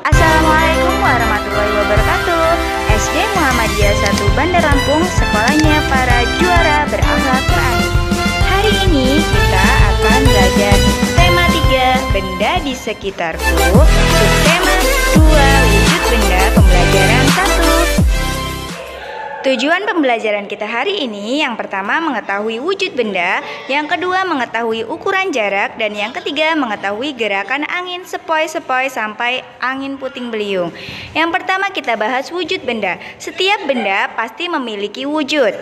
Assalamualaikum warahmatullahi wabarakatuh. SD Muhammadiyah 1 Bandar Lampung, sekolahnya para juara berakhlak Quran. Hari ini kita akan belajar tema 3, benda di sekitarku, subtema 2, wujud benda, pembelajaran 1. Tujuan pembelajaran kita hari ini yang pertama mengetahui wujud benda, yang kedua mengetahui ukuran jarak, dan yang ketiga mengetahui gerakan angin sepoi-sepoi sampai angin puting beliung. Yang pertama kita bahas wujud benda. Setiap benda pasti memiliki wujud.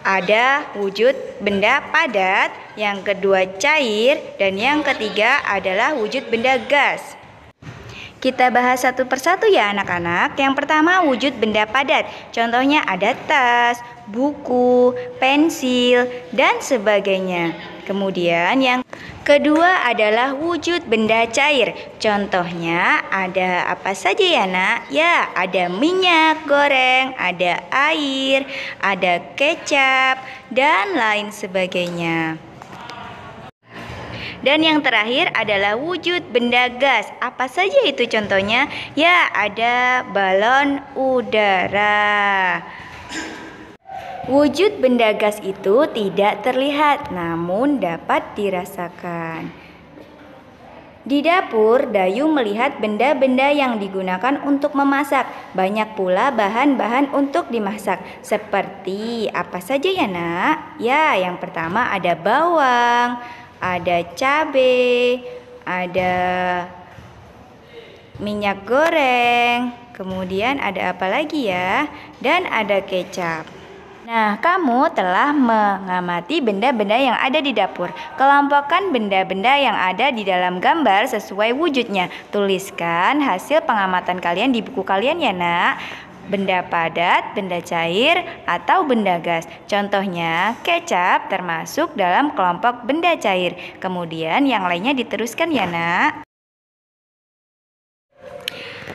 Ada wujud benda padat, yang kedua cair, dan yang ketiga adalah wujud benda gas. Kita bahas satu persatu ya anak-anak. Yang pertama wujud benda padat. Contohnya ada tas, buku, pensil, dan sebagainya. Kemudian yang kedua adalah wujud benda cair. Contohnya ada apa saja ya nak? Ya, ada minyak goreng, ada air, ada kecap, dan lain sebagainya. Dan yang terakhir adalah wujud benda gas. Apa saja itu contohnya? Ya, ada balon udara. Wujud benda gas itu tidak terlihat, namun dapat dirasakan. Di dapur, Dayu melihat benda-benda yang digunakan untuk memasak. Banyak pula bahan-bahan untuk dimasak. Seperti apa saja ya nak? Ya, yang pertama ada bawang, ada cabai, ada minyak goreng, kemudian ada apa lagi ya? Dan ada kecap. Nah, kamu telah mengamati benda-benda yang ada di dapur. Kelompokkan benda-benda yang ada di dalam gambar sesuai wujudnya. Tuliskan hasil pengamatan kalian di buku kalian ya nak. Benda padat, benda cair, atau benda gas. Contohnya, kecap termasuk dalam kelompok benda cair. Kemudian yang lainnya diteruskan ya nak.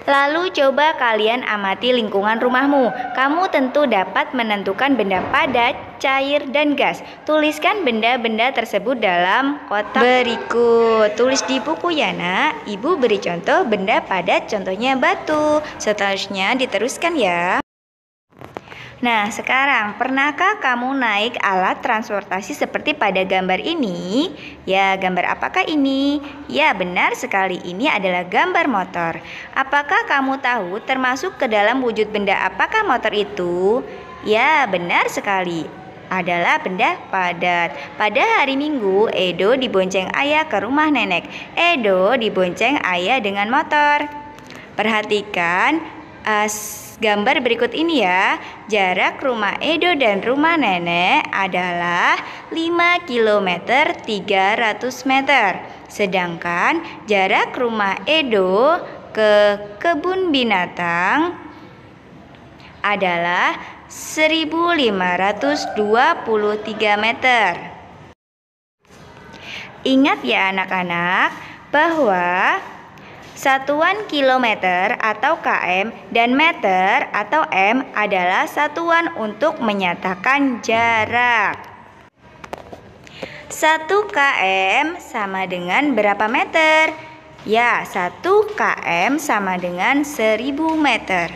Lalu coba kalian amati lingkungan rumahmu. Kamu tentu dapat menentukan benda padat, cair, dan gas. Tuliskan benda-benda tersebut dalam kotak berikut. Tulis di buku ya nak. Ibu beri contoh benda padat, contohnya batu. Seterusnya diteruskan ya. Nah, sekarang pernahkah kamu naik alat transportasi seperti pada gambar ini? Ya, gambar apakah ini? Ya, benar sekali, ini adalah gambar motor. Apakah kamu tahu termasuk ke dalam wujud benda apakah motor itu? Ya, benar sekali, adalah benda padat. Pada hari Minggu, Edo dibonceng ayah ke rumah nenek. Edo dibonceng ayah dengan motor. Perhatikan gambar berikut ini ya. Jarak rumah Edo dan rumah nenek adalah 5 km 300 meter. Sedangkan jarak rumah Edo ke kebun binatang adalah 1523 meter. Ingat ya anak-anak bahwa satuan kilometer atau km dan meter atau m adalah satuan untuk menyatakan jarak. 1 km sama dengan berapa meter? Ya, 1 km sama dengan 1000 meter.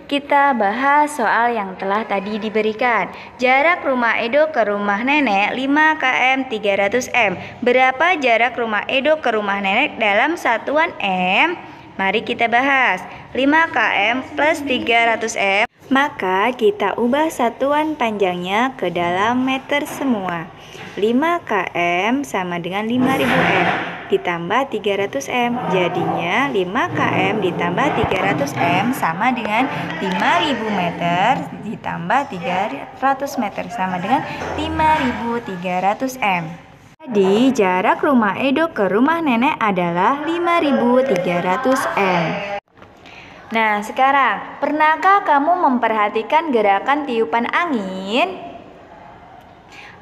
Kita bahas soal yang telah tadi diberikan. Jarak rumah Edo ke rumah nenek 5 km 300 m. Berapa jarak rumah Edo ke rumah nenek dalam satuan m? Mari kita bahas. 5 km plus 300 m. Maka kita ubah satuan panjangnya ke dalam meter semua. 5 km sama dengan 5000 m ditambah 300 m. Jadinya 5 km ditambah 300 m sama dengan 5000 meter ditambah 300 meter sama dengan 5300 m. Jadi jarak rumah Edo ke rumah nenek adalah 5300 m. Nah, sekarang pernahkah kamu memperhatikan gerakan tiupan angin?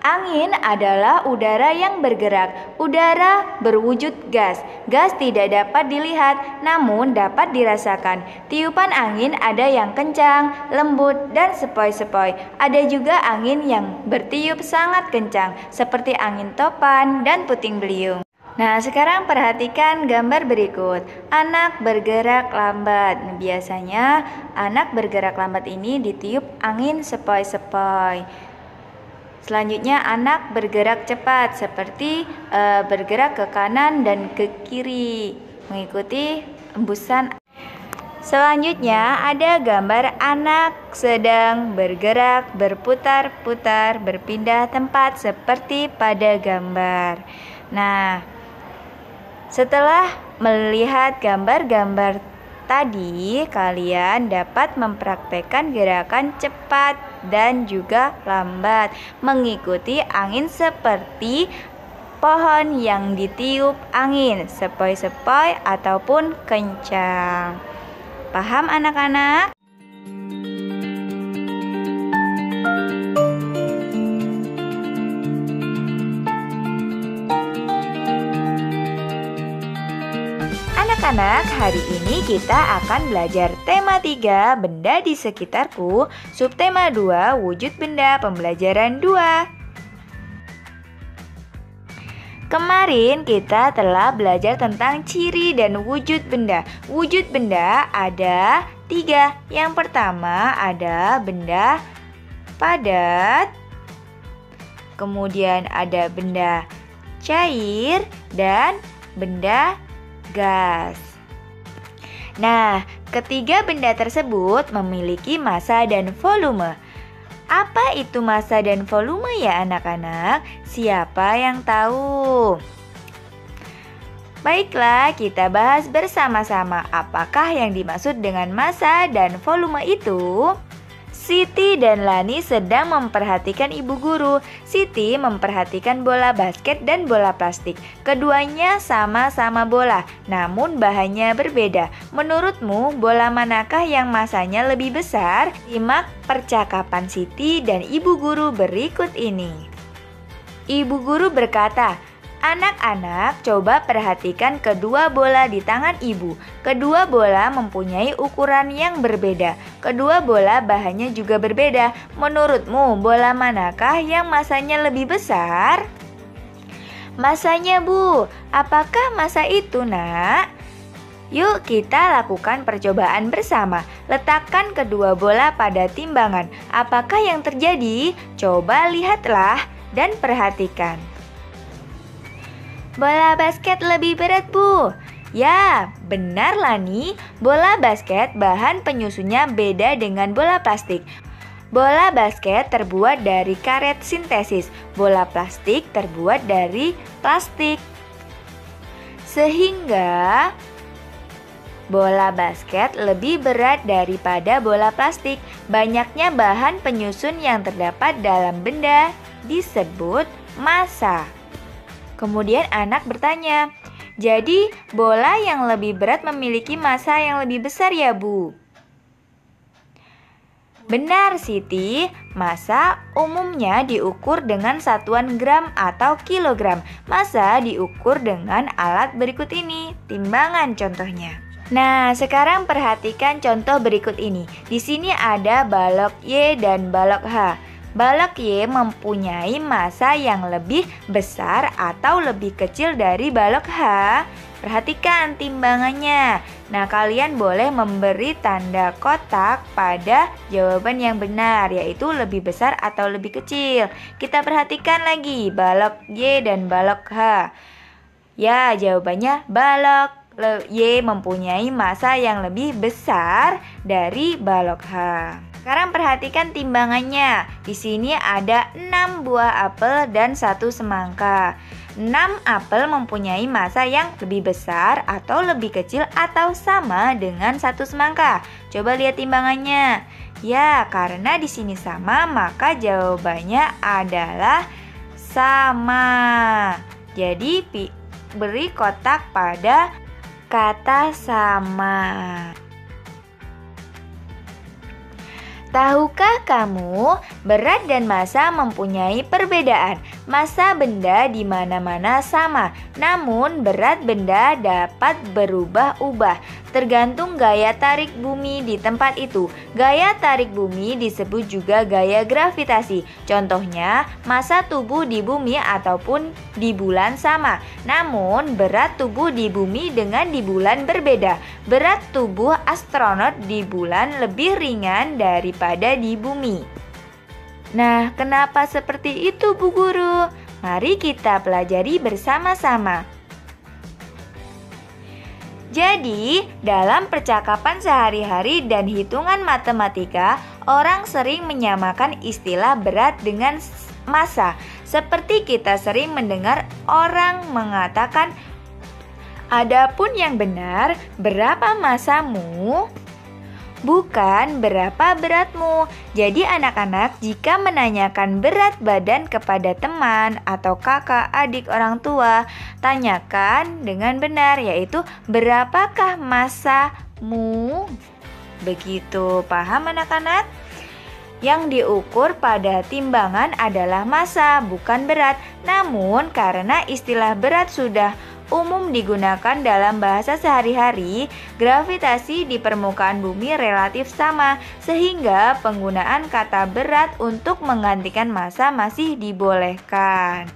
Angin adalah udara yang bergerak. Udara berwujud gas. Gas tidak dapat dilihat, namun dapat dirasakan. Tiupan angin ada yang kencang, lembut, dan sepoi-sepoi. Ada juga angin yang bertiup sangat kencang, seperti angin topan dan puting beliung. Nah, sekarang perhatikan gambar berikut. Anak bergerak lambat. Nah, biasanya anak bergerak lambat ini ditiup angin sepoi-sepoi. Selanjutnya anak bergerak cepat seperti bergerak ke kanan dan ke kiri mengikuti embusan. Selanjutnya ada gambar anak sedang bergerak berputar-putar berpindah tempat seperti pada gambar. Nah, setelah melihat gambar-gambar tadi, kalian dapat mempraktekkan gerakan cepat dan juga lambat mengikuti angin seperti pohon yang ditiup angin, sepoi-sepoi ataupun kencang. Paham anak-anak? Anak-anak, hari ini kita akan belajar tema 3, benda di sekitarku, subtema 2, wujud benda, pembelajaran 2. Kemarin kita telah belajar tentang ciri dan wujud benda. Wujud benda ada 3. Yang pertama ada benda padat, kemudian ada benda cair, dan benda gas. Nah, ketiga benda tersebut memiliki massa dan volume. Apa itu massa dan volume ya anak-anak? Siapa yang tahu? Baiklah, kita bahas bersama-sama apakah yang dimaksud dengan massa dan volume itu. Siti dan Lani sedang memperhatikan ibu guru. Siti memperhatikan bola basket dan bola plastik. Keduanya sama-sama bola, namun bahannya berbeda. Menurutmu, bola manakah yang masanya lebih besar? Simak percakapan Siti dan ibu guru berikut ini. Ibu guru berkata, "Anak-anak, coba perhatikan kedua bola di tangan ibu. Kedua bola mempunyai ukuran yang berbeda. Kedua bola bahannya juga berbeda. Menurutmu, bola manakah yang masanya lebih besar?" "Masanya, Bu. Apakah massa itu, Nak?" "Yuk kita lakukan percobaan bersama. Letakkan kedua bola pada timbangan. Apakah yang terjadi? Coba lihatlah dan perhatikan." "Bola basket lebih berat, Bu." "Ya, benar Lani. Bola basket bahan penyusunnya beda dengan bola plastik. Bola basket terbuat dari karet sintesis. Bola plastik terbuat dari plastik. Sehingga bola basket lebih berat daripada bola plastik. Banyaknya bahan penyusun yang terdapat dalam benda disebut massa." Kemudian anak bertanya, "Jadi bola yang lebih berat memiliki massa yang lebih besar ya, Bu?" "Benar, Siti. Massa umumnya diukur dengan satuan gram atau kilogram. Massa diukur dengan alat berikut ini, timbangan contohnya." Nah, sekarang perhatikan contoh berikut ini. Di sini ada balok Y dan balok H. Balok Y mempunyai massa yang lebih besar atau lebih kecil dari balok H. Perhatikan timbangannya. Nah, kalian boleh memberi tanda kotak pada jawaban yang benar, yaitu lebih besar atau lebih kecil. Kita perhatikan lagi balok Y dan balok H. Ya, jawabannya balok Y mempunyai massa yang lebih besar dari balok H. Sekarang perhatikan timbangannya. Di sini ada 6 buah apel dan 1 semangka. 6 apel mempunyai massa yang lebih besar atau lebih kecil atau sama dengan 1 semangka. Coba lihat timbangannya. Ya, karena di sini sama, maka jawabannya adalah sama. Jadi beri kotak pada kata sama. Tahukah kamu, berat dan massa mempunyai perbedaan. Massa benda di mana-mana sama, namun berat benda dapat berubah-ubah tergantung gaya tarik bumi di tempat itu. Gaya tarik bumi disebut juga gaya gravitasi. Contohnya, massa tubuh di bumi ataupun di bulan sama. Namun, berat tubuh di bumi dengan di bulan berbeda. Berat tubuh astronot di bulan lebih ringan daripada di bumi. Nah, kenapa seperti itu, Bu Guru? Mari kita pelajari bersama-sama. Jadi, dalam percakapan sehari-hari dan hitungan matematika, orang sering menyamakan istilah berat dengan massa. Seperti kita sering mendengar orang mengatakan, "Adapun yang benar, berapa massamu? Bukan berapa beratmu." Jadi anak-anak jika menanyakan berat badan kepada teman atau kakak, adik, orang tua, tanyakan dengan benar, yaitu berapakah massamu? Begitu, paham anak-anak? Yang diukur pada timbangan adalah massa, bukan berat. Namun karena istilah berat sudah umum digunakan dalam bahasa sehari-hari, gravitasi di permukaan bumi relatif sama, sehingga penggunaan kata berat untuk menggantikan massa masih dibolehkan.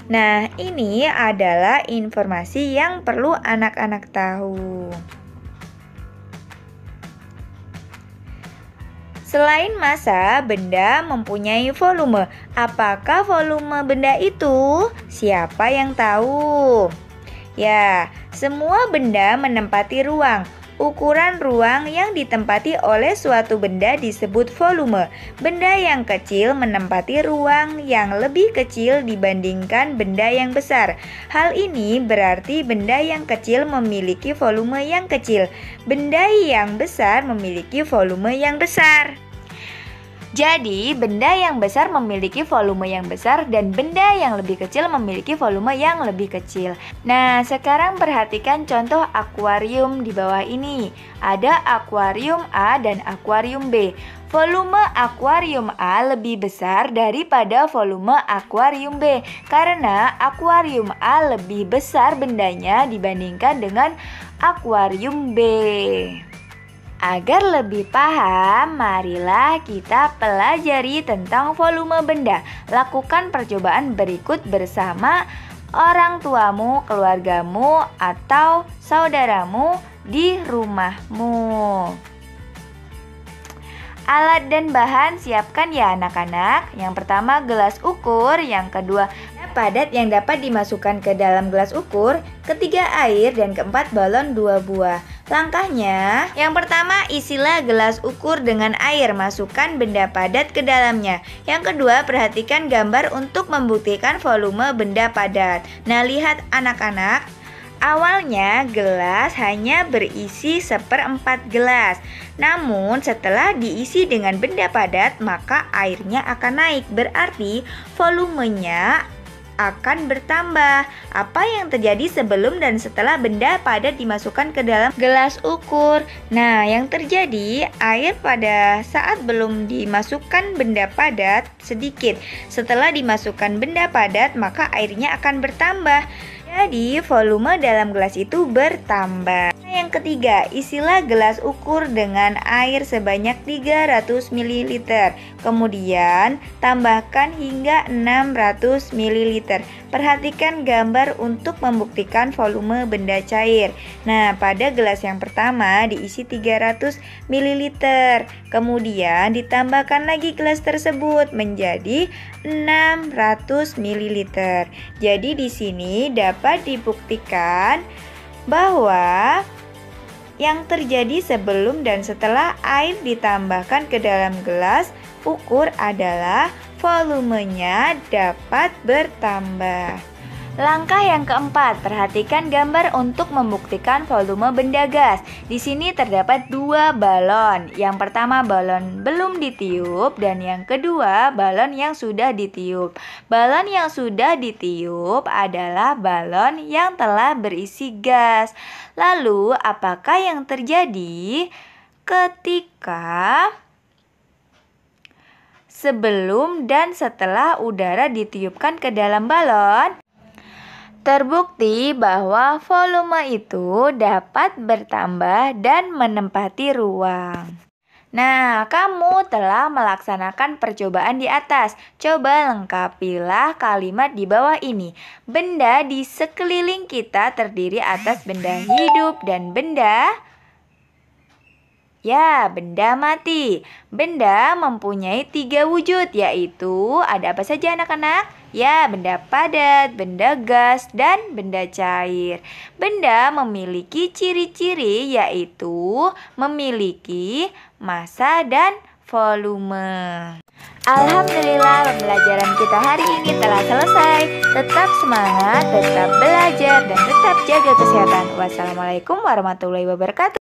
Nah, ini adalah informasi yang perlu anak-anak tahu. Selain massa, benda mempunyai volume. Apakah volume benda itu? Siapa yang tahu? Ya, semua benda menempati ruang. Ukuran ruang yang ditempati oleh suatu benda disebut volume. Benda yang kecil menempati ruang yang lebih kecil dibandingkan benda yang besar. Hal ini berarti benda yang kecil memiliki volume yang kecil. Benda yang besar memiliki volume yang besar. Jadi, benda yang besar memiliki volume yang besar dan benda yang lebih kecil memiliki volume yang lebih kecil. Nah, sekarang perhatikan contoh akuarium di bawah ini. Ada akuarium A dan akuarium B. Volume akuarium A lebih besar daripada volume akuarium B karena akuarium A lebih besar bendanya dibandingkan dengan akuarium B. Agar lebih paham, marilah kita pelajari tentang volume benda. Lakukan percobaan berikut bersama orang tuamu, keluargamu, atau saudaramu di rumahmu. Alat dan bahan siapkan ya anak-anak. Yang pertama gelas ukur, yang kedua padat yang dapat dimasukkan ke dalam gelas ukur, ketiga air, dan keempat balon 2 buah. Langkahnya, yang pertama isilah gelas ukur dengan air, masukkan benda padat ke dalamnya. Yang kedua, perhatikan gambar untuk membuktikan volume benda padat. Nah, lihat anak-anak, awalnya gelas hanya berisi 1/4 gelas. Namun setelah diisi dengan benda padat, maka airnya akan naik. Berarti volumenya akan bertambah. Apa yang terjadi sebelum dan setelah benda padat dimasukkan ke dalam gelas ukur? Nah, yang terjadi, air pada saat belum dimasukkan benda padat sedikit. Setelah dimasukkan benda padat, maka airnya akan bertambah. Jadi, volume dalam gelas itu bertambah. Yang ketiga, isilah gelas ukur dengan air sebanyak 300 ml. Kemudian, tambahkan hingga 600 ml. Perhatikan gambar untuk membuktikan volume benda cair. Nah, pada gelas yang pertama diisi 300 ml. Kemudian, ditambahkan lagi gelas tersebut menjadi 600 ml. Jadi, di sini dapat dibuktikan bahwa yang terjadi sebelum dan setelah air ditambahkan ke dalam gelas ukur adalah volumenya dapat bertambah. Langkah yang keempat, perhatikan gambar untuk membuktikan volume benda gas. Di sini terdapat 2 balon. Yang pertama balon belum ditiup dan yang kedua balon yang sudah ditiup. Balon yang sudah ditiup adalah balon yang telah berisi gas. Lalu, apakah yang terjadi ketika sebelum dan setelah udara ditiupkan ke dalam balon? Terbukti bahwa volume itu dapat bertambah dan menempati ruang. Nah, kamu telah melaksanakan percobaan di atas. Coba lengkapilah kalimat di bawah ini. Benda di sekeliling kita terdiri atas benda hidup dan benda mati. Benda mempunyai 3 wujud, yaitu ada apa saja anak-anak? Ya, benda padat, benda gas, dan benda cair. Benda memiliki ciri-ciri yaitu memiliki massa dan volume. Alhamdulillah, pembelajaran kita hari ini telah selesai. Tetap semangat, tetap belajar, dan tetap jaga kesehatan. Wassalamualaikum warahmatullahi wabarakatuh.